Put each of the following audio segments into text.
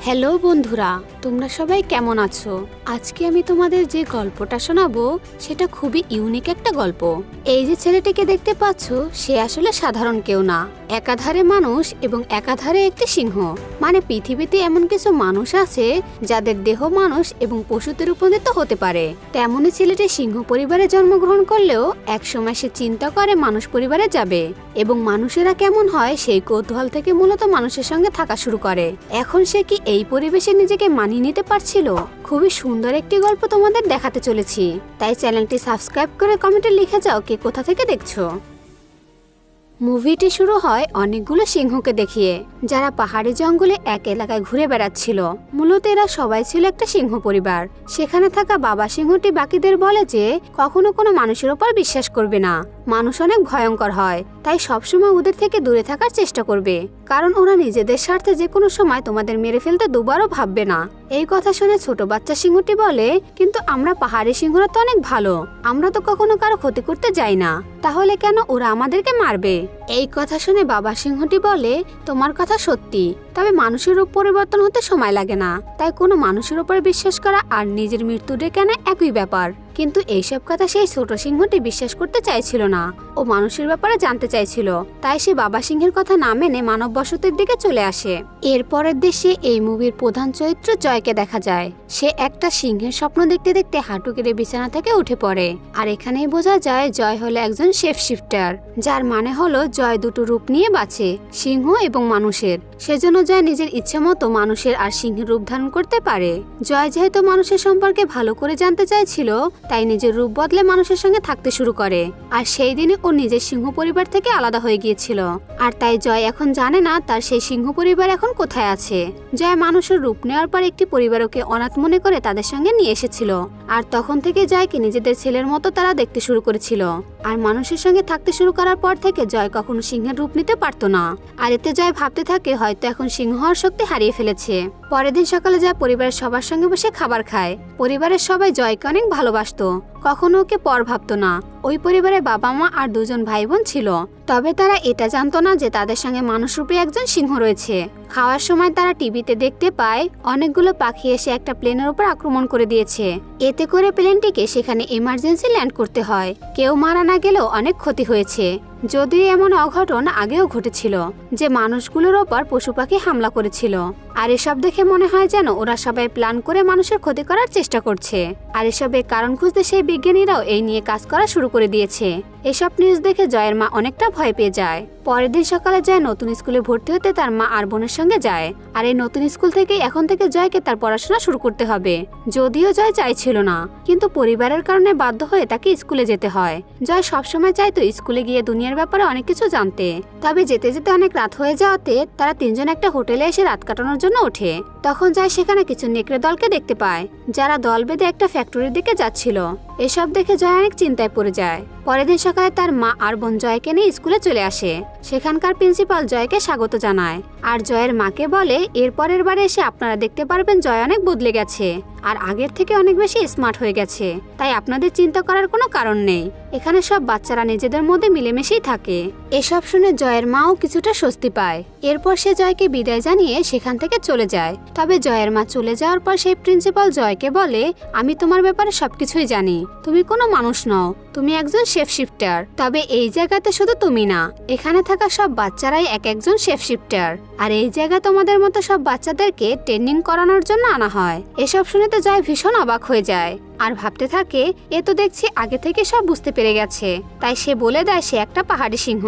Hello বন্ধুরা, তোমরা সবাই কেমন আছো? আজকে আমি তোমাদের যে গল্পটা শোনাবো সেটা খুবই ইউনিক একটা গল্প। এই যে ছেলেটিকে দেখতে পাচ্ছ, সে আসলে সাধারণ কেউ না। একাধারে মানুষ এবং একাধারে একটি সিংহ। মানে পৃথিবীতে এমন কিছু মানুষ আছে যাদের দেহ মানুষ এবং পশুতে রূপান্তরিত হতে পারে। তেমনই ছেলেটি সিংহ পরিবারে জন্মগ্রহণ করলেও একসময় সে চিন্তা করে মানুষ পরিবারে যাবে এবং মানুষেরা কেমন হয় সেই কৌতূহল থেকে মূলত মানুষের সঙ্গে থাকা শুরু করে। এখন সে কি এই পরিবেশে নিজেকে মানিয়ে নিতে পারছিল? খুবই সুন্দর একটি গল্প তোমাদের দেখাতে চলেছি, তাই চ্যানেলটি সাবস্ক্রাইব করে কমেন্টে লিখে যাও কে কোথা থেকে দেখছো। মুভিটি শুরু হয় অনেকগুলো সিংহকে দেখিয়ে, যারা পাহাড়ি জঙ্গলে এক এলাকায় ঘুরে বেড়াচ্ছিল। মূলত এরা সবাই ছিল একটা সিংহ পরিবার। সেখানে থাকা বাবা সিংহটি বাকিদের বলে যে কখনো কোনো মানুষের উপর বিশ্বাস করবে না, মানুষ অনেক ভয়ঙ্কর হয়, তাই সবসময় ওদের থেকে দূরে থাকার চেষ্টা করবে, কারণ ওরা নিজেদের স্বার্থে যে কোনো সময় তোমাদের মেরে ফেলতে দুবারও ভাববে না। এই কথা শুনে ছোট বাচ্চা সিংহটি বলে, কিন্তু আমরা পাহাড়ি সিংহরা তো অনেক ভালো, আমরা তো কখনো কারো ক্ষতি করতে যাই না, তাহলে কেন ওরা আমাদেরকে মারবে? এই কথা শুনে বাবা সিংহটি বলে, তোমার কথা সত্যি, তবে মানুষের রূপ পরিবর্তন হতে সময় লাগে না, তাই কোনো মানুষের উপর বিশ্বাস করা আর নিজের মৃত্যু ডেকে আনা একই ব্যাপার। কিন্তু এইসব কথা সেই ছোট সিংহটি বিশ্বাস করতে চাইছিল না, ও মানুষের ব্যাপারে জানতে চাইছিল, তাই সে বাবা সিংহের কথা না মেনে মানব বসতির দিকে চলে আসে। এরপরের দেশে এই মুভির প্রধান চরিত্র জয়কে দেখা যায়। সে একটা সিংহের স্বপ্ন দেখতে দেখতে হাঁটু কেটে বিছানা থেকে উঠে পড়ে। আর এখানেই বোঝা যায় জয় হলো একজন শেফ শিফটার, যার মানে হলো জয় দুটো রূপ নিয়ে বাঁচে, সিংহ এবং মানুষের। সেজন্য জয় নিজের ইচ্ছে মতো মানুষের আর সিংহের রূপ ধারণ করতে পারে। জয় যেহেতু মানুষের সম্পর্কে ভালো করে জানতে চাইছিল, তাই নিজের রূপ বদলে মানুষের সঙ্গে থাকতে শুরু করে। আর সেই দিনে ও নিজের সিংহ পরিবার থেকে আলাদা হয়ে গিয়েছিল, আর তাই জয় এখন জানে না তার সেই সিংহ পরিবার এখন কোথায় আছে। জয় মানুষের রূপ নেওয়ার পর একটি পরিবারকে অনাথ মনে করে তাদের সঙ্গে নিয়ে এসেছিল, আর তখন থেকে জয়কে নিজেদের ছেলের মতো তারা দেখতে শুরু করেছিল। আর মানুষের সঙ্গে থাকতে শুরু করার পর থেকে জয় কখনো সিংহের রূপ নিতে পারতো না। আর এতে জয় ভাবতে থাকে হয়তো এখন সিংহ হওয়ার শক্তি হারিয়ে ফেলেছে। পরের দিন সকালে জয় পরিবারের সবার সঙ্গে বসে খাবার খায়। পরিবারের সবাই জয়কে অনেক ভালোবাসতো, কখনো ওকে পর ভাবতো না। ওই পরিবারে বাবা মা আর দুজন ভাই বোন ছিল, তবে তারা এটা জানতো না যে তাদের সঙ্গে মানুষরূপী একজন সিংহ রয়েছে। খাওয়ার সময় তারা টিভিতে দেখতে পায় অনেকগুলো পাখি এসে একটা প্লেনের উপর আক্রমণ করে দিয়েছে। এতে করে প্লেনটিকে সেখানে ইমার্জেন্সি ল্যান্ড করতে হয়। কেউ মারা না গেলেও অনেক ক্ষতি হয়েছে, যদিও এমন অঘটন আগেও ঘটেছিল যে মানুষগুলোর ওপর পশু পাখি হামলা করেছিল। আর এসব দেখে মনে হয় যেন ওরা সবাই প্ল্যান করে মানুষের ক্ষতি করার চেষ্টা করছে। আর এসবের কারণ খুঁজতে সেই বিজ্ঞানীরাও এই নিয়ে কাজ করা শুরু করে দিয়েছে। এসব নিউজ দেখে জয়ের মা অনেকটা ভয় পেয়ে যায়। পরের দিন সকালে জয় নতুন স্কুলে ভর্তি হতে তার মা আর বোনের সঙ্গে যায়। আর এই নতুন স্কুল থেকে এখন থেকে জয়কে তার পড়াশোনা শুরু করতে হবে। যদিও জয় চাইছিল না, কিন্তু পরিবারের কারণে বাধ্য হয়ে তাকে স্কুলে যেতে হয়। জয় সবসময় চাইতো স্কুলে গিয়ে দুনিয়ার ব্যাপারে অনেক কিছু জানতে। তবে যেতে যেতে অনেক রাত হয়ে যাওয়াতে তারা তিনজন একটা হোটেলে এসে রাত কাটানোর জন্য ওঠে। তখন জয় সেখানে কিছু নেকড়ে দলকে দেখতে পায়, যারা দল বেঁধে একটা ফ্যাক্টরির দিকে যাচ্ছিল। এসব দেখে জয় অনেক চিন্তায় পড়ে যায়। পরের দিন সকালে তার মা আর বোন জয়কে নিয়ে স্কুলে চলে আসে। সেখানকার প্রিন্সিপাল জয়কে স্বাগত জানায়, আর জয়ের মাকে বলে এরপরের বারে এসে আপনারা দেখতে পারবেন জয় অনেক বদলে গেছে আর আগের থেকে অনেক বেশি স্মার্ট হয়ে গেছে, তাই আপনাদের চিন্তা করার কোনো কারণ নেই। এখানে সব বাচ্চারা নিজেদের মধ্যে মিলেমিশেই থাকে। এসব শুনে জয়ের মাও কিছুটা স্বস্তি পায়। এরপর সে জয়কে বিদায় জানিয়ে সেখান থেকে চলে যায়। তবে জয়ের মা চলে যাওয়ার পর সেই প্রিন্সিপাল জয়কে বলে, আমি তোমার ব্যাপারে সবকিছুই জানি, তুমি কোনো মানুষ নও, তুমি একজন শেফ শিফটার। তবে এই জায়গাতে শুধু তুমি না, এখানে থাকা সব বাচ্চারাই এক একজন শেফ শিফটার। আর এই জায়গায় তোমাদের মতো সব বাচ্চাদেরকে ট্রেনিং করানোর জন্য আনা হয়। এসব শুনে তো জয় ভীষণ অবাক হয়ে যায় আর ভাবতে থাকে এ তো দেখছি আগে থেকে সব বুঝতে পেরে গেছে। তাই সে বলে দেয় সে একটা পাহাড়ি সিংহ।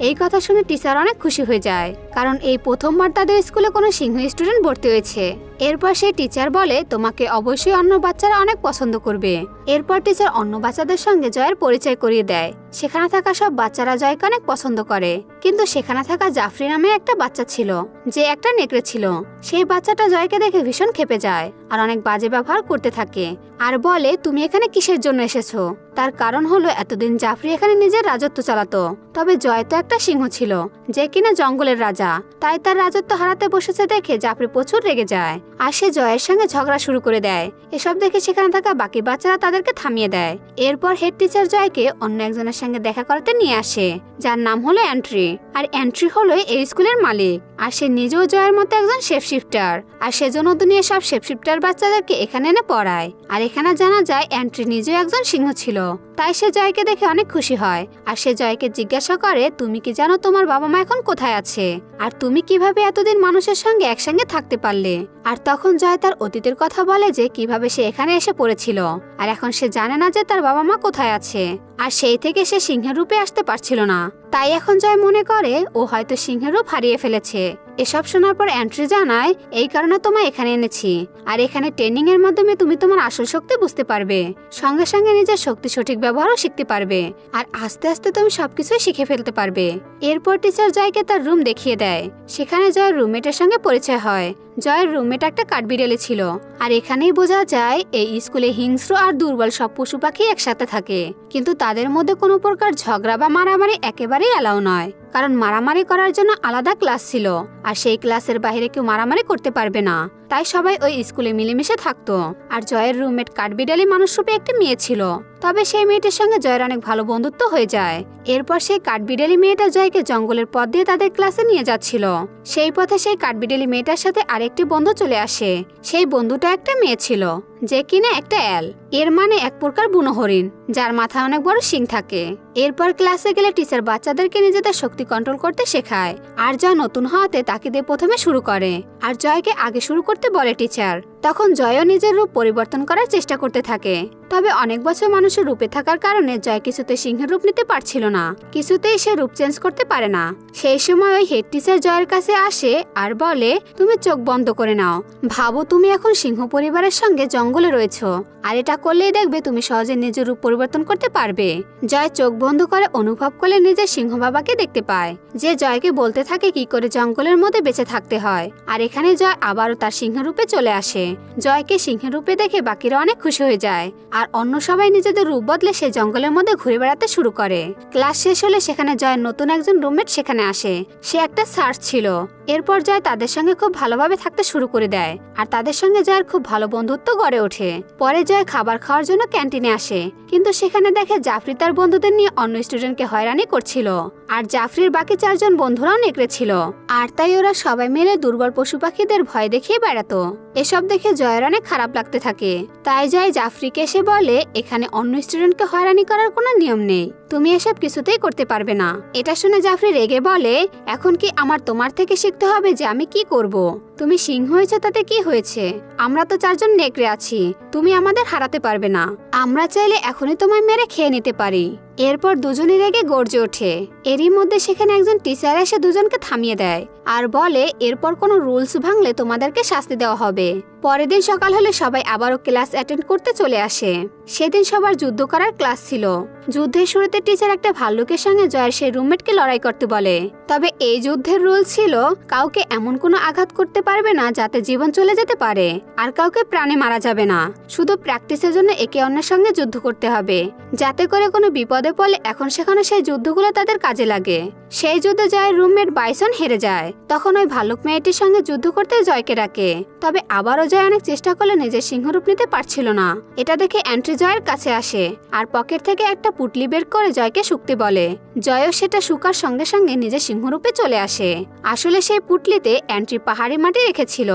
এই কথা শুনে টিচার অনেক খুশি হয়ে যায়, কারণ এই প্রথমবার তাদের স্কুলে কোনো সিংহ স্টুডেন্ট ভর্তি হয়েছে। এরপর সেই টিচার বলে তোমাকে অবশ্যই অন্য বাচ্চারা অনেক পছন্দ করবে। এরপর টিচার অন্য বাচ্চাদের সঙ্গে জয়ের পরিচয় করিয়ে দেয়। সেখানে থাকা সব বাচ্চারা জয়কে অনেক পছন্দ করে, কিন্তু সেখানে থাকা জাফরি নামে একটা বাচ্চা ছিল যে একটা নেকড়ে ছিল। সেই বাচ্চাটা জয়কে দেখে ভীষণ ক্ষেপে যায় আর অনেক বাজে ব্যবহার করতে থাকে, আর বলে তুমি এখানে কিসের জন্য এসেছো? তার কারণ হলো এতদিন জাফরি এখানে নিজের রাজত্ব চালাতো, তবে জয় তো একটা সিংহ ছিল যে কিনা জঙ্গলের রাজা, তাই তার রাজত্ব হারাতে বসেছে দেখে জাফরি প্রচুর রেগে যায় আর সে জয়ের সঙ্গে ঝগড়া শুরু করে দেয়। এসব দেখে সেখানে থাকা বাকি বাচ্চারা তাদেরকে থামিয়ে দেয়। এরপর হেড টিচার জয়কে অন্য একজনের সঙ্গে দেখা করাতে নিয়ে আসে, যার নাম হলো অ্যান্ট্রি। আর এন্ট্রি হলো এই স্কুলের মালিক, আর সে নিজেও জয়ের মতো একজন শেফ শিফটার, আর সেজন্য দুনিয়া সব শেফ শিফটার বাচ্চাদেরকে এখানে এনে পড়ায়। আর এখানে জানা যায় এন্ট্রি নিজেও একজন সিংহ ছিল, তাই সে জয়কে দেখে অনেক খুশি হয়। আর সে জয়কে জিজ্ঞাসা করে, তুমি কি জানো তোমার বাবা মা এখন কোথায় আছে, আর তুমি কিভাবে এতদিন মানুষের সঙ্গে একসঙ্গে থাকতে পারলে। আর তখন জয় তার অতীতের কথা বলে যে কিভাবে সে এখানে এসে পড়েছিল, আর এখন সে জানে না যে তার বাবা মা কোথায় আছে, আর সেই থেকে সে সিংহের রূপে আসতে পারছিল না। তাই এখন জয় মনে করে ও হয়তো সিংহের রূপ হারিয়ে ফেলেছে। এসব শোনার পর এন্ট্রি জানায়, এই কারণে তোমায় এখানে এনেছি, আর এখানে ট্রেনিং এর মাধ্যমে তুমি তোমার আসল শক্তি বুঝতে পারবে, সঙ্গে সঙ্গে নিজের শক্তি সঠিক ব্যবহারও শিখতে পারবে, আর আস্তে আস্তে তুমি সবকিছু শিখে ফেলতে পারবে। এরপর টিচার জয়কে তার রুম দেখিয়ে দেয়। সেখানে জয়ের রুমমেটের সঙ্গে পরিচয় হয়। জয়ের রুমমেট একটা কাঠবিড়ালি ছিল, আর এখানেই বোঝা যায় এই স্কুলে হিংস্র আর দুর্বল সব পশু পাখি একসাথে থাকে, কিন্তু তাদের মধ্যে কোনো প্রকার ঝগড়া বা মারামারি একেবারেই অ্যালাউ নয়, কারণ মারামারি করার জন্য আলাদা ক্লাস ছিল, আর সেই ক্লাসের বাইরে কেউ মারামারি করতে পারবে না। তাই সবাই ওই স্কুলে মিলেমিশে থাকতো। আর জয়ের রুমমেট কাঠবিড়ালি মানুষরূপে একটি মেয়ে ছিল, তবে সেই মেয়েটির সঙ্গে জয়ের অনেক ভালো বন্ধুত্ব হয়ে যায়। এরপর সেই কাঠবিড়ালি মেয়েটা জয়কে জঙ্গলের পথ দিয়ে তাদের ক্লাসে নিয়ে যাচ্ছিল। সেই পথে সেই কাঠবিড়ালি মেয়েটার সাথে আরেকটি বন্ধু চলে আসে। সেই বন্ধুটা একটা মেয়ে ছিল, যে কিনা একটা এল, এর মানে এক প্রকার বুনো হরিণ, যার মাথায় অনেক বড় শিং থাকে। এরপর ক্লাসে গেলে টিচার বাচ্চাদেরকে নিজেদের শক্তি কন্ট্রোল করতে শেখায়, আর জয় নতুন হওয়াতে তাকে দিয়ে প্রথমে শুরু করে, আর জয়কে আগে শুরু করতে বলে টিচার। তখন জয়ও নিজের রূপ পরিবর্তন করার চেষ্টা করতে থাকে, তবে অনেক বছর মানুষের রূপে থাকার কারণে জয় কিছুতে সিংহের রূপ নিতে পারছিল না, কিছুতেই সে রূপ চেঞ্জ করতে পারে না। সেই সময় ওই হেড টিচার জয়ের কাছে আসে আর বলে, তুমি চোখ বন্ধ করে নাও, ভাবো তুমি এখন সিংহ পরিবারের সঙ্গে জঙ্গলে রয়েছো, আর এটা করলেই দেখবে তুমি সহজে নিজের রূপ পরিবর্তন করতে পারবে। জয় চোখ বন্ধ করে অনুভব করলে নিজের সিংহ বাবাকে দেখতে পায়, যে জয়কে বলতে থাকে কি করে জঙ্গলের মধ্যে বেঁচে থাকতে হয়। আর এখানে জয় আবারও তার সিংহ রূপে চলে আসে। জয়কে সিংহের রূপে দেখে বাকিরা অনেক খুশি হয়ে যায়, আর অন্য সবাই নিজেদের রূপ বদলে সে জঙ্গলের মধ্যে ঘুরে বেড়াতে শুরু করে। ক্লাস শেষ হলে সেখানে জয়ের নতুন একজন রুমমেট সেখানে আসে। সে একটা সার্চ ছিল। এরপর জয় তাদের সঙ্গে খুব ভালোভাবে থাকতে শুরু করে দেয়, আর তাদের সঙ্গে জয়ের খুব ভালো বন্ধুত্ব গড়ে ওঠে। পরে জয় খাবার খাওয়ার জন্য ক্যান্টিনে আসে, কিন্তু সেখানে দেখে জাফরি তার বন্ধুদের নিয়ে অন্য স্টুডেন্টকে হয়রানি করছিল, আর জাফরির বাকি 4 জন বন্ধুরাও নেকড়ে ছিল, আর তাই ওরা সবাই মিলে দুর্বল পশু পাখিদের ভয় দেখিয়ে বেড়াতো। এসব দেখে জয়ের অনেক খারাপ লাগতে থাকে। তাই জয় জাফরিকে এসে বলে, এখানে অন্য স্টুডেন্টকে হয়রানি করার কোনো নিয়ম নেই, তুমি এসব কিছুতেই করতে পারবে না। এটা শুনে জাফরি রেগে বলে, এখন কি আমার তোমার থেকে শিখতে হবে যে আমি কি করব? তুমি সিংহ হয়েছে তাতে কি হয়েছে? আমরা তো 4 জন নেকড়ে আছি, তুমি আমাদের হারাতে পারবে না। আমরা চাইলে এখনই তোমায় মেরে খেয়ে নিতে পারি। এরপর দুজনই রেগে গর্জে ওঠে। এরই মধ্যে সেখানে একজন টিচার এসে দুজনকে থামিয়ে দেয়, আর বলে, এরপর কোনো রুলস ভাঙলে তোমাদেরকে শাস্তি দেওয়া হবে। পরের দিন সকাল হলে সবাই আবারও ক্লাস অ্যাটেন্ড করতে চলে আসে। সেদিন সবার যুদ্ধ করার ক্লাস ছিল। যুদ্ধের শুরুতে টিচার একটা ভাল্লুকের সঙ্গে জয়ের সেই রুমমেটকে লড়াই করতে বলে, তবে এই যুদ্ধের রুল ছিল কাউকে এমন কোনো আঘাত করতে পারবে না যাতে জীবন চলে যেতে পারে, আর কাউকে প্রাণে মারা যাবে না। শুধু প্র্যাকটিসের জন্য একে অন্যের সঙ্গে যুদ্ধ করতে হবে, যাতে করে কোনো বিপদে পড়লে এখন সেখানে সেই যুদ্ধগুলো তাদের কাজে লাগে। সেই যুদ্ধে জয়ের রুমমেট বাইসন হেরে যায়। তখন ওই ভাল্লুক মেয়েটির সঙ্গে যুদ্ধ করতে জয়কে ডাকে, তবে আবারও জয় অনেক চেষ্টা করলে নিজের সিংহরূপ নিতে পারছিল না। এটা দেখে এন্ট্রি জয়ের কাছে আসে, আর পকেট থেকে একটা পুটলি বের করে জয়কে শুকতে বলে। জয়ও সেটা শুকার সঙ্গে সঙ্গে নিজের সিংহরূপে চলে আসে। আসলে সেই পুটলিতে এন্ট্রি পাহাড়ি মাটি রেখেছিল।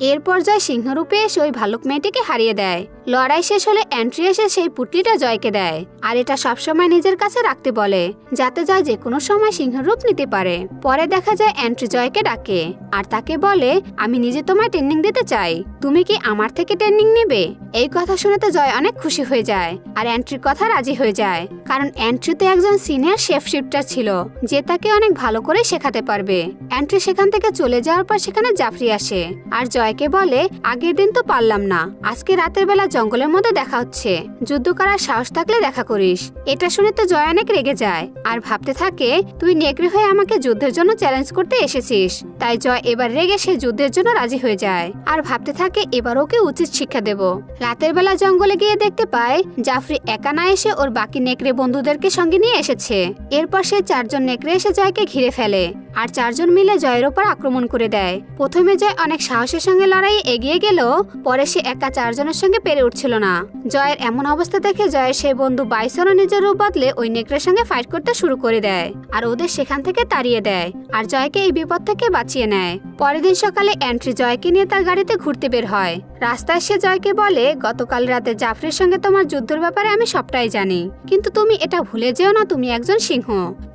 এরপর জয় সিংহরূপে এসে ওই ভাল্লুক মেয়েটিকে হারিয়ে দেয়। লড়াই শেষ হলে এন্ট্রি এসে সেই পুটলিটা জয়কে দেয়, আর এটা সবসময় নিজের কাছে রাখতে বলে, যাতে জয় যে কোনো সময় সিংহের রূপ নিতে পারে। পরে দেখা যায় এন্ট্রি জয়কে ডাকে, আর তাকে বলে, আমি নিজে তোমায় ট্রেনিং দিতে চাই, তুমি কি আমার থেকে ট্রেনিং নেবে? এই কথা শুনেতে জয় অনেক খুশি হয়ে যায়, আর এন্ট্রির কথা রাজি হয়ে যায়, কারণ এন্ট্রিতে একজন সিনিয়র শেফ শিফটার ছিল, যে তাকে অনেক ভালো করে শেখাতে পারবে। এন্ট্রি সেখান থেকে চলে যাওয়ার পর সেখানে জাফরি আসে, আর জয়কে বলে, আগের দিন তো পারলাম না, আজকে রাতের বেলা জঙ্গলের মধ্যে দেখা হচ্ছে, যুদ্ধ করার সাহস থাকলে দেখা করিস। এটা শুনে তো জয় অনেক রেগে যায়, আর ভাবতে থাকে, তুই নেকড়ে হয়ে আমাকে যুদ্ধের জন্য চ্যালেঞ্জ করতে এসেছিস। তাই জয় এবার রেগে সে যুদ্ধের জন্য রাজি হয়ে যায়, আর ভাবতে থাকে এবার ওকে উচিত শিক্ষা দেব। রাতের বেলা জঙ্গলে গিয়ে দেখতে পায় জাফরি একা না এসে ওর বাকি নেকড়ে বন্ধুদেরকে সঙ্গে নিয়ে এসেছে। এরপর সে 4 জন নেকড়ে এসে জয়কে ঘিরে ফেলে, আর 4 জন মিলে জয়ের ওপর আক্রমণ করে দেয়। প্রথমে জয় অনেক সাহসের সঙ্গে লড়াই এগিয়ে গেল, পরে সে একা 4 জনের সঙ্গে পেরে পেরে উঠছিল না। জয়ের এমন অবস্থা দেখে জয়ের সেই বন্ধু বাইসনও নিজের রূপ বদলে ওই নেকড়ের সঙ্গে ফাইট করতে শুরু করে দেয় আর ওদের সেখান থেকে তাড়িয়ে দেয় আর জয়কে এই বিপদ থেকে বাঁচিয়ে নেয়। পরের দিন সকালে এন্ট্রি জয়কে নিয়ে তার গাড়িতে ঘুরতে বের হয়। রাস্তায় সে জয়কে বলে, গতকাল রাতে জাফরির সঙ্গে তোমার যুদ্ধের ব্যাপারে আমি সবটাই জানি, কিন্তু তুমি এটা ভুলে যেও না তুমি একজন সিংহ।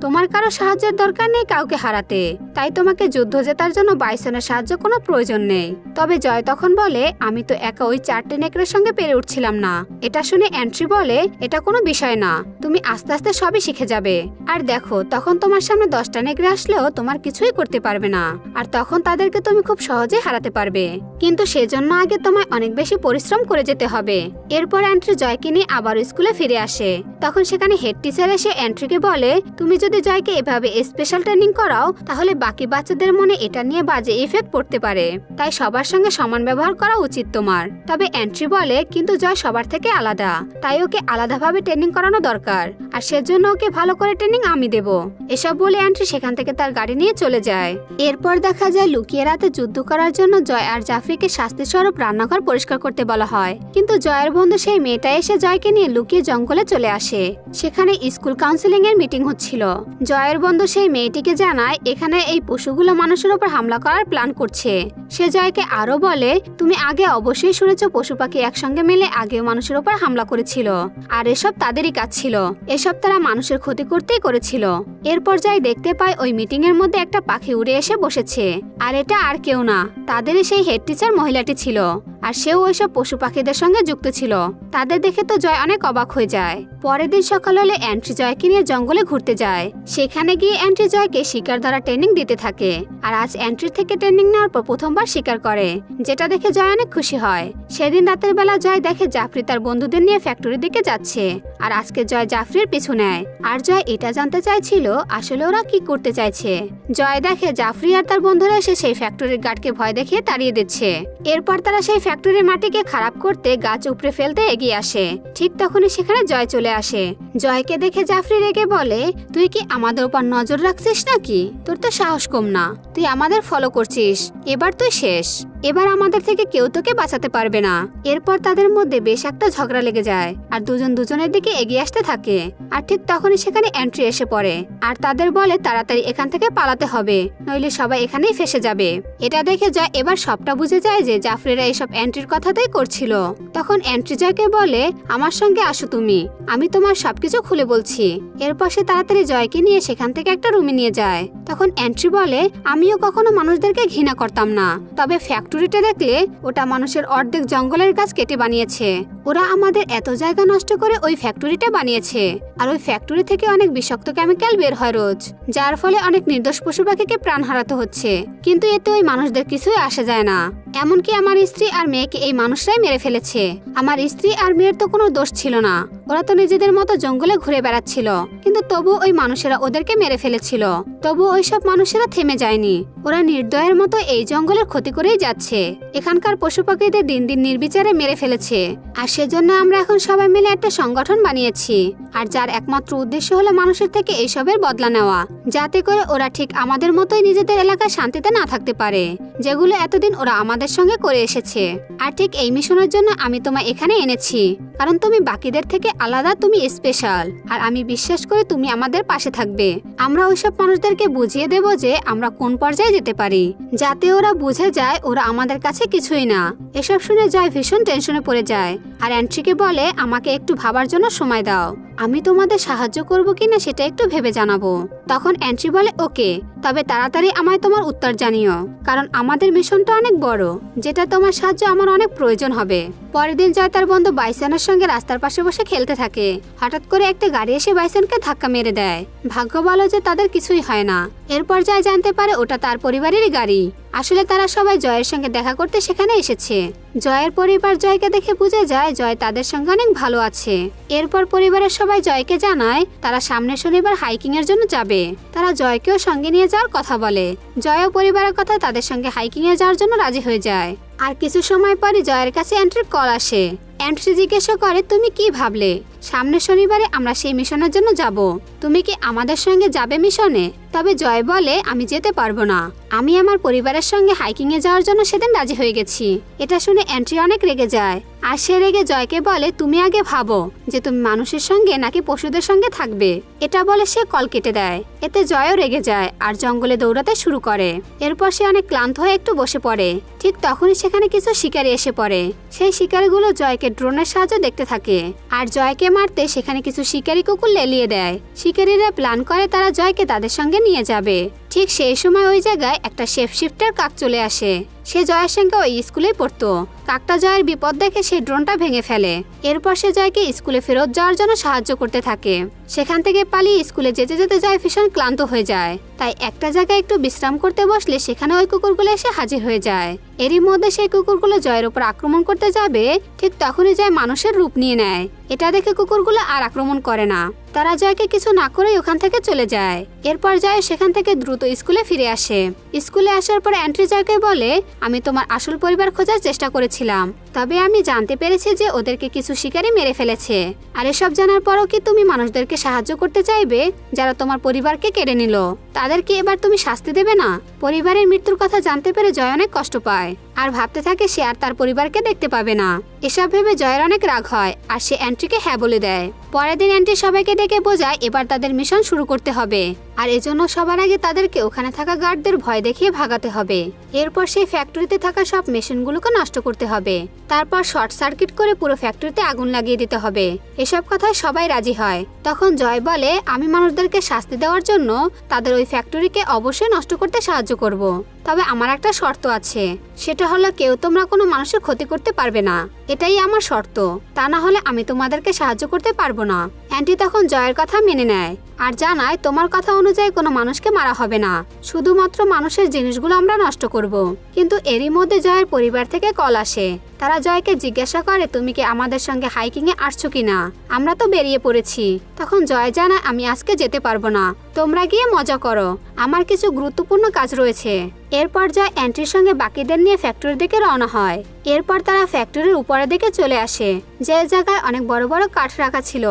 তোমার কারো সাহায্যের দরকার নেই কাউকে হারাতে, তাই তোমাকে যুদ্ধ জেতার জন্য বাইসনের সাহায্য কোনো প্রয়োজন নেই। তবে জয় তখন বলে, আমি তো একা ওই 4টে নেকড়ের সঙ্গে পেরে উঠছিলাম না। এটা শুনে এন্ট্রি বলে, এটা কোনো বিষয় না, তুমি আস্তে আস্তে সবই শিখে যাবে। আর দেখো, তখন তোমার সামনে 10টা নেকড়ে আসলেও তোমার কিছুই করতে পারবে না, আর তখন তাদেরকে তুমি খুব সহজে হারাতে পারবে, কিন্তু সেজন্য আগে তোমায় অনেক বেশি পরিশ্রম করে যেতে হবে। এরপর এন্ট্রি জয়কে নিয়ে আবার স্কুলে ফিরে আসে। তখন সেখানে হেড টিচার এসে এন্ট্রিকে বলে, তুমি যদি জয়কে এভাবে স্পেশাল ট্রেনিং করাও তাহলে বাকি বাচ্চাদের মনে এটা নিয়ে বাজে ইফেক্ট পড়তে পারে, তাই সবার সঙ্গে সমান ব্যবহার করা উচিত তোমার। তবে এন্ট্রি বলে, কিন্তু জয় সবার থেকে আলাদা, তাই ওকে আলাদাভাবে ট্রেনিং করানো দরকার, আর সেজন্য ওকে ভালো করে ট্রেনিং আমি দেব। এসব বলে এন্ট্রি সেখান থেকে তার গাড়ি নিয়ে চলে যায়। এরপর দেখা যায় লুকিয়ে রাতে যুদ্ধ করার জন্য জয় আর জাফরিকে শাস্তি স্বরূপ রান্নাঘর পরিষ্কার করতে বলা হয়, কিন্তু জয়ের বন্ধু সেই মেয়েটা এসে জয়কে নিয়ে লুকিয়ে জঙ্গলে চলে আসে। সেখানে স্কুল কাউন্সিলিং এর মিটিং হচ্ছিল। জয়ের বন্ধু সেই মেয়েটিকে জানায় এখানে এই পশুগুলো মানুষের উপর হামলা করার প্ল্যান করছে। সে জয়কে আরো বলে, তুমি আগে অবশ্যই শুনেছ পশু পাখি একসঙ্গে মিলে আগেও মানুষের উপর হামলা করেছিল, আর এসব তাদেরই কাজ ছিল, এসব তারা মানুষের ক্ষতি করতেই করেছিল। এরপর জয় দেখতে পায় ওই মিটিং এর মধ্যে একটা পাখি উড়ে এসে বসেছে, আর এটা আর কেউ না, তাদেরই সেই হেড টিচার মহিলাটি ছিল, আর সেও ওইসব পশু পাখিদের সঙ্গে যুক্ত ছিল। তাদের দেখে তো জয় অনেক অবাক হয়ে যায়। পরের দিন সকাল হলে এন্ট্রি জয়কে নিয়ে জঙ্গলে ঘুরতে যায়। সেখানে গিয়ে এন্ট্রি জয়কে শিকার ধরা ট্রেনিং দিতে থাকে, আর আজ এন্ট্রি থেকে ট্রেনিং নেওয়ার পর প্রথমবার শিকার করে, যেটা দেখে জয় অনেক খুশি হয়। সেদিন রাতের বেলা জয় দেখে জাফরি তার বন্ধুদের নিয়ে ফ্যাক্টরির দিকে যাচ্ছে, আর আজকে জয় জাফরির পিছু নেয়। আর জয় এটা জানতে চাইছিল আসলে ওরা কি করতে চাইছে। জয় দেখে জাফরি আর তার বন্ধুরা এসে সেই ফ্যাক্টরির গার্ডকে ভয় দেখিয়ে তাড়িয়ে দিচ্ছে। এরপর তারা সেই ফ্যাক্টরির মাটিকে খারাপ করতে গাছ উপড়ে ফেলতে এগিয়ে আসে। ঠিক তখনই সেখানে জয় চলে আসে। জয়কে দেখে জাফরি রেগে বলে, তুই কি আমাদের উপর নজর রাখছিস নাকি? তোর তো সাহস কম না, তুই আমাদের ফলো করছিস, এবার তুই শেষ, এবার আমাদের থেকে কেউ তোকে বাঁচাতে পারবে না। এরপর তাদের মধ্যে বেশ একটা ঝগড়া লেগে যায়, আর দুজন দুজনের দিকে এগিয়ে আসতে থাকে। আর ঠিক তখনই সেখানে এন্ট্রি এসে পড়ে, আর তাদের বলে তাড়াতাড়ি এখান থেকে পালাতে হবে, নইলে সবাই এখানেই ফেসে যাবে। এটা দেখে জয় এবার সবটা বুঝে যায় যে জাফরিরা এসব এন্ট্রির কথাটাই করছিল। তখন এন্ট্রি জয়কে বলে, আমার সঙ্গে আসো তুমি, আমি তোমার সবকিছু খুলে বলছি। এরপর সে তাড়াতাড়ি জয়কে নিয়ে সেখান থেকে একটা রুমে নিয়ে যায়। তখন এন্ট্রি বলে, আমিও কখনো মানুষদেরকে ঘৃণা করতাম না, তবে ফ্যাক্টরিটা দেখলে ওটা মানুষের অর্ধেক জঙ্গলের গাছ কেটে বানিয়েছে। ওরা আমাদের এত জায়গা নষ্ট করে ওই ফ্যাক্টরিটা বানিয়েছে, আর ওই ফ্যাক্টরি থেকে অনেক বিষাক্ত কেমিক্যাল বের হয় রোজ, যার ফলে অনেক নির্দোষ পশু পাখিকে প্রাণ হারাতে হচ্ছে, কিন্তু এতে ওই মানুষদের কিছুই আসে যায় না। এমনকি আমার স্ত্রী আর মেয়েকে এই মানুষরাই মেরে ফেলেছে। আমার স্ত্রী আর মেয়ের তো কোনো দোষ ছিল না, ওরা তো নিজেদের মতো জঙ্গলে ঘুরে বেড়াচ্ছিল, কিন্তু তবু ওই মানুষেরা ওদেরকে মেরে ফেলেছিল। তবু ওইসব মানুষেরা থেমে যায়নি, ওরা নির্দয়ের মতো এই জঙ্গলের ক্ষতি করেই যাচ্ছে। এখানকার পশু পাখিদের দিন দিন নির্বিচারে মেরে ফেলেছে, আর সেজন্য আমরা এখন সবাই মিলে একটা সংগঠন বানিয়েছি, আর যার একমাত্র উদ্দেশ্য হলো মানুষের থেকে এইসবের বদলা নেওয়া, যাতে করে ওরা ঠিক আমাদের মতোই নিজেদের এলাকায় শান্তিতে না থাকতে পারে, যেগুলো এতদিন ওরা আমাদের সঙ্গে করে এসেছে। আর ঠিক এই মিশনের জন্য আমি তোমায় এখানে এনেছি, কারণ তুমি বাকিদের থেকে আলাদা, তুমি স্পেশাল, আর আমি বিশ্বাস করি তুমি আমাদের পাশে থাকবে। আমরা ওইসব মানুষদেরকে বুঝিয়ে দেব যে আমরা কোন পর্যায়ে যেতে পারি, যাতে ওরা বুঝে যায় ওরা আমাদের কাছে কিছুই না। এসব শুনে জয় ভীষণ টেনশনে পড়ে যায়, আর এন্ট্রিকে বলে, আমাকে একটু ভাবার জন্য সময় দাও, আমি তোমাদের সাহায্য করব কিনা সেটা একটু ভেবে জানাবো। তখন এন্ট্রি বলে, ওকে, তবে তাড়াতাড়ি আমায় তোমার উত্তর জানিও, কারণ আমাদের মিশনটা অনেক বড়, যেটা তোমার সাহায্য আমার অনেক প্রয়োজন হবে। পরের দিন জয় তার বন্ধু বাইসনের সঙ্গে রাস্তার পাশে বসে খেলতে থাকে। হঠাৎ করে একটা গাড়ি এসে বাইসনকে ধাক্কা মেরে দেয়। ভাগ্য ভালো যে তাদের কিছুই হয় না। এরপর জয় জানতে পারে ওটা তার পরিবারেরই গাড়ি। আসলে তারা সবাই জয়ের সঙ্গে দেখা করতে সেখানে এসেছে। জয়ের পরিবার জয়কে দেখে বুঝে যায় জয় তাদের সঙ্গে অনেক ভালো আছে। এরপর পরিবারের সবাই জয়কে জানায় তারা সামনের শনিবার হাইকিং এর জন্য যাবে। তারা জয়কেও সঙ্গে নিয়ে যাওয়ার কথা বলে। জয়ও পরিবারের কথা তাদের সঙ্গে হাইকিং এ যাওয়ার জন্য রাজি হয়ে যায়। আর কিছু সময় পরে জয়ের কাছে এন্ট্রির কল আসে। অ্যান্ট্রি জিজ্ঞাসা করে, তুমি কি ভাবলে সামনের শনিবারে আমরা সেই মিশনের জন্য যাব? তুমি কি আমাদের সঙ্গে যাবে মিশনে? তবে জয় বলে, আমি যেতে পারবো না। আমি আমার পরিবারের সঙ্গে হাইকিং এ যাওয়ার জন্য সেদিন রাজি হয়ে গেছি। এটা শুনে অ্যান্ট্রি অনেক রেগে যায়, আর সে রেগে জয়কে বলে, তুমি আগে ভাবো যে তুমি মানুষের সঙ্গে নাকি পশুদের সঙ্গে থাকবে। এটা বলে সে কল কেটে দেয়। এতে জয়ও রেগে যায় আর জঙ্গলে দৌড়াতে শুরু করে। এরপর সে অনেক ক্লান্ত হয়ে একটু বসে পড়ে। ঠিক তখনই সেখানে কিছু শিকারী এসে পড়ে। সেই শিকারীগুলো জয়কে ড্রোনের সাহায্যে দেখতে থাকে, আর জয়কে মারতে সেখানে কিছু শিকারী কুকুর লেলিয়ে দেয়। শিকারীরা প্ল্যান করে তারা জয়কে তাদের সঙ্গে নিয়ে যাবে। ঠিক সেই সময় ওই জায়গায় একটা শেপ শিফটার কাক চলে আসে। সে জয়ের সঙ্গে ওই স্কুলেই পড়তো। কাকটা জয়ের বিপদ দেখে সে ড্রোনটা ভেঙে ফেলে। এরপর সে জয়কে স্কুলে ফেরত যাওয়ার জন্য সাহায্য করতে থাকে। সেখান থেকে পালিয়ে স্কুলে যেতে যেতে জয় ভীষণ ক্লান্ত হয়ে যায়। তাই একটা জায়গায় একটু বিশ্রাম করতে বসলে সেখানে ওই কুকুরগুলো এসে হাজির হয়ে যায়। এরই মধ্যে সেই কুকুরগুলো জয়ের উপর আক্রমণ করতে যাবে, ঠিক তখনই জয় মানুষের রূপ নিয়ে নেয়। এটা দেখে কুকুরগুলো আর আক্রমণ করে না। তারা জয়কে কিছু না করেই ওখান থেকে চলে যায়। এরপর জয় সেখান থেকে দ্রুত স্কুলে ফিরে আসে। স্কুলে আসার পর অ্যান্ট্রি জয়কে বলে, আমি তোমার আসল পরিবার খোঁজার চেষ্টা করেছিলাম, তবে আমি জানতে পেরেছি যে ওদেরকে কিছু শিকারী মেরে ফেলেছে। আর এসব জানার পরও কি তুমি মানুষদেরকে সাহায্য করতে চাইবে যারা তোমার পরিবারকে কেড়ে নিল? তাদেরকে এবার তুমি শাস্তি দেবে না? পরিবারের মৃত্যুর কথা জানতে পেরে জয় অনেক কষ্ট পায় আর ভাবতে থাকে সে আর তার পরিবারকে দেখতে পাবে না। এসব ভেবে জয়ের অনেক রাগ হয় আর সে অ্যান্ট্রিকে হ্যাঁ বলে দেয়। পরের দিন অ্যান্ট্রি সবাইকে ডেকে বোঝায় এবার তাদের মিশন শুরু করতে হবে, আর এজন্য সবার আগে তাদেরকে ওখানে থাকা গার্ডদের ভয় দেখিয়ে ভাগাতে হবে। এরপর সেই ফ্যাক্টরিতে থাকা সব মেশিনগুলোকে নষ্ট করতে হবে। তারপর শর্ট সার্কিট করে পুরো ফ্যাক্টরিতে আগুন লাগিয়ে দিতে হবে। এসব কথায় সবাই রাজি হয়। তখন জয় বলে, আমি মানুষদেরকে শাস্তি দেওয়ার জন্য তাদের ওই ফ্যাক্টরিকে অবশ্যই নষ্ট করতে সাহায্য করব। তবে আমার একটা শর্ত আছে, সেটা হলো কেউ তোমরা কোনো মানুষের ক্ষতি করতে পারবে না। এটাই আমার শর্ত, তা না হলে আমি তোমাদেরকে সাহায্য করতে পারবো না। অ্যান্টি তখন জয়ের কথা মেনে নেয় আর জানায়, তোমার কথা অনুযায়ী কোনো মানুষকে মারা হবে না, শুধুমাত্র মানুষের জিনিসগুলো আমরা নষ্ট করব। কিন্তু এরই মধ্যে জয়ের পরিবার থেকে কল আসে। তারা জয়কে জিজ্ঞাসা করে, তুমি কি আমাদের সঙ্গে হাইকিং এ আসছো কিনা? আমরা তো বেরিয়ে পড়েছি। তখন জয় জানায়, আমি আজকে যেতে পারবো না, তোমরা গিয়ে মজা করো, আমার কিছু গুরুত্বপূর্ণ কাজ রয়েছে। এরপর জয় অ্যান্টির সঙ্গে বাকিদের নিয়ে ফ্যাক্টরির দিকে রওনা হয়। এরপর তারা ফ্যাক্টরির উপরের দিকে চলে আসে, যে জায়গায় অনেক বড় বড় কাঠ রাখা ছিল।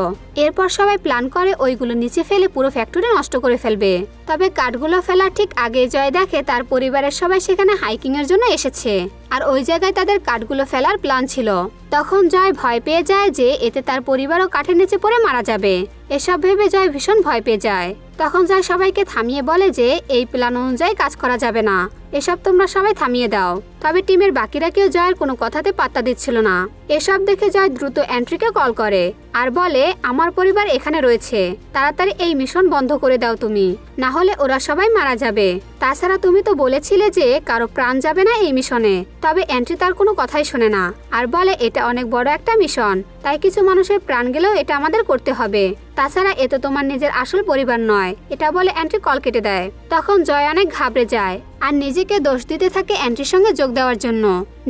এরপর সবাই প্ল্যান করে ওইগুলো নিচে ফেলে পুরো ফ্যাক্টরি নষ্ট করে ফেলবে। তবে কাঠগুলো ফেলার ঠিক আগে জয় দেখে তার পরিবারের সবাই সেখানে হাইকিং এর জন্য এসেছে, আর ওই জায়গায় তাদের কাঠগুলো ফেলার প্ল্যান ছিল। তখন জয় ভয় পেয়ে যায় যে এতে তার পরিবারও কাঠের নিচে পড়ে মারা যাবে। এসব ভেবে জয় ভীষণ ভয় পেয়ে যায়। তখন জয় সবাইকে থামিয়ে বলে যে এই প্ল্যান অনুযায়ী কাজ করা যাবে না, এসব তোমরা সবাই থামিয়ে দাও। তবে টিমের বাকিরা কেউ জয়ের কোনো কথাতে পাত্তা দিচ্ছিল না। এসব দেখে জয় দ্রুত অ্যান্ট্রিকে কল করে আর বলে, আমার পরিবার এখানে রয়েছে, তাড়াতাড়ি এই মিশন বন্ধ করে দাও তুমি, না হলে ওরা সবাই মারা যাবে। তাছাড়া তুমি তো বলেছিলে যে কারো প্রাণ যাবে না এই মিশনে। তবে অ্যান্ট্রি তার কোনো কথাই শোনে না আর বলে, এটা অনেক বড় একটা মিশন, তাই কিছু মানুষের প্রাণ গেলেও এটা আমাদের করতে হবে। তাছাড়া এ তো তোমার নিজের আসল পরিবার নয়। এটা বলে অ্যান্ট্রি কল কেটে দেয়। তখন জয় অনেক ঘাবড়ে যায় আর নিজেকে দোষ দিতে থাকে অ্যান্ট্রির সঙ্গে যোগ দেওয়ার জন্য।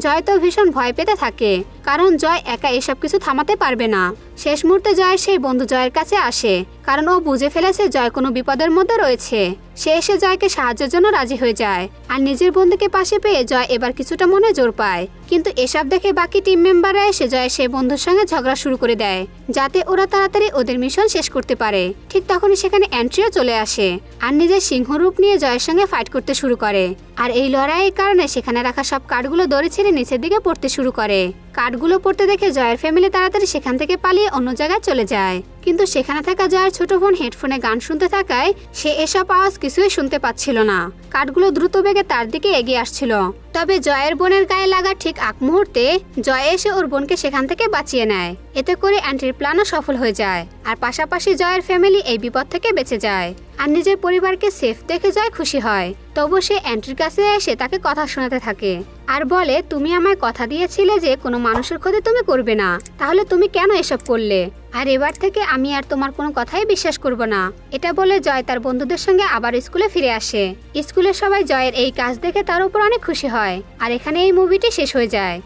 জয় তো ভীষণ ভয় পেতে থাকে, কারণ জয় একা এসব কিছু থামাতে পারবে না। শেষ মুহূর্তে জয় সেই বন্ধু জয়ের কাছে আসে, কারণ ও বুঝে ফেলেছে জয় কোনো বিপদের মধ্যে রয়েছে। সে এসে জয়কে সাহায্যের জন্য রাজি হয়ে যায়, আর নিজের বন্ধুকে পাশে পেয়ে জয় এবার কিছুটা মনে জোর পায়। কিন্তু এসব দেখে বাকি টিম মেম্বাররা এসে জয় সেই বন্ধুর সঙ্গে ঝগড়া শুরু করে দেয়, যাতে ওরা তাড়াতাড়ি ওদের মিশন শেষ করতে পারে। ঠিক তখনই সেখানে অ্যান্ট্রিও চলে আসে আর নিজের সিংহরূপ নিয়ে জয়ের সঙ্গে ফাইট করতে শুরু করে। আর এই লড়াইয়ের কারণে সেখানে রাখা সব কাঠগুলো দড়ি ছেড়ে নিচের দিকে পড়তে শুরু করে। কাঠগুলো পড়তে দেখে জয়ের ফ্যামিলি তাড়াতাড়ি সেখান থেকে পালিয়ে অন্য জায়গায় চলে যায়। কিন্তু সেখানে থাকা জয়ের ছোট বোন হেডফোনে গান শুনতে থাকায় সে এসব আওয়াজ কিছুই শুনতে পাচ্ছিল না। কাঠগুলো দ্রুত বেগে তার দিকে এগিয়ে আসছিল। তবে জয়ের বোনের গায়ে লাগা ঠিক আগ মুহূর্তে জয় এসে ওর বোনকে সেখান থেকে বাঁচিয়ে নেয়। এতে করে অ্যান্টির প্ল্যানও সফল হয়ে যায়, আর পাশাপাশি জয়ের ফ্যামিলি এই বিপদ থেকে বেঁচে যায়। আর নিজের পরিবারকে সেফ দেখে জয় খুশি হয়। তবু সে অ্যান্টির কাছে এসে তাকে কথা শোনাতে থাকে আর বলে, তুমি আমায় কথা দিয়েছিলে যে কোনো মানুষের ক্ষতি তুমি করবে না, তাহলে তুমি কেন এসব করলে? আর এবার থেকে আমি আর তোমার কোনো কথাই বিশ্বাস করব না। এটা বলে জয় তার বন্ধুদের সঙ্গে আবার স্কুলে ফিরে আসে। স্কুলের সবাই জয়ের এই কাজ দেখে তার উপর অনেক খুশি হয়। আর এখানে এই মুভিটি শেষ হয়ে যায়।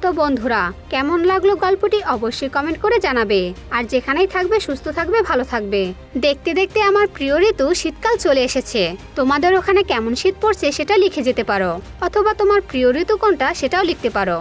তো বন্ধুরা, কেমন লাগলো গল্পটি অবশ্যই কমেন্ট করে জানাবে। আর যেখানেই থাকবে সুস্থ থাকবে, ভালো থাকবে। দেখতে দেখতে আমার প্রিয় ঋতু শীতকাল চলে এসেছে। তোমাদের ওখানে কেমন শীত পড়ছে সেটা লিখে যেতে পারো, অথবা তোমার প্রিয় ঋতু কোনটা সেটাও লিখতে পারো।